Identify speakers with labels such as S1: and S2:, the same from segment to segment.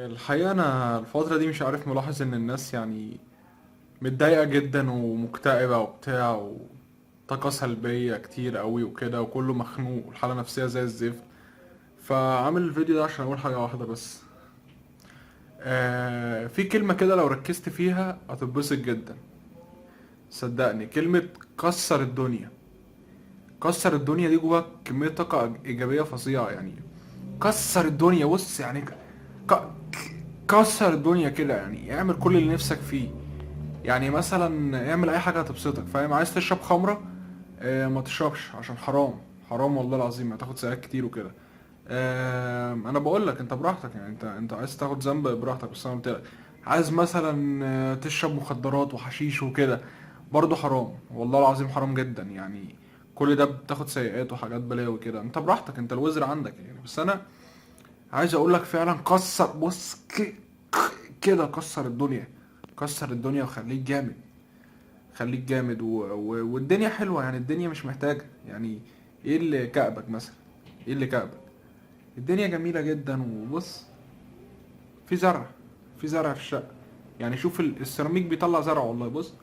S1: الحقيقة أنا الفترة دي مش عارف، ملاحظ إن الناس يعني متضايقة جدا ومكتئبة وبتاع، وطاقة سلبية كتير قوي وكده، وكله مخنوق والحالة نفسية زي الزفت. فعامل الفيديو ده عشان أقول حاجة واحدة بس. في كلمة كده لو ركزت فيها هتتبسط جدا. صدقني، كلمة كسر الدنيا. كسر الدنيا دي جواك كمية طاقة إيجابية فظيعة يعني. كسر الدنيا، بص يعني ك... كسر الدنيا كده، يعني اعمل كل اللي نفسك فيه. يعني مثلا اعمل اي حاجه هتبسطك، فاهم؟ عايز تشرب خمره، ما تشربش عشان حرام. حرام والله العظيم، هتاخد ساعات كتير وكده. انا بقول لك انت براحتك، يعني انت عايز تاخد ذنب براحتك، بس انا قلت لك عايز مثلا تشرب مخدرات وحشيش وكده، برضه حرام والله العظيم، حرام جدا يعني. كل ده بتاخد سيئات وحاجات بلاوي كده، انت براحتك، انت الوزر عندك يعني. بس انا عايز اقول لك فعلا كسر، بص كده كسر الدنيا. كسر الدنيا وخليك جامد. خليك جامد والدنيا حلوة يعني، الدنيا مش محتاجة يعني. ايه اللي كأبك مثلا؟ ايه اللي كأبك؟ الدنيا جميلة جدا، وبص، في زرع. في زرع في الشقة. يعني شوف السيراميك بيطلع زرع والله، بص.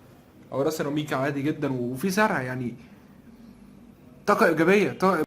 S1: او ده سيراميك عادي جدا وفي زرع يعني. طاقة إيجابية، طاقة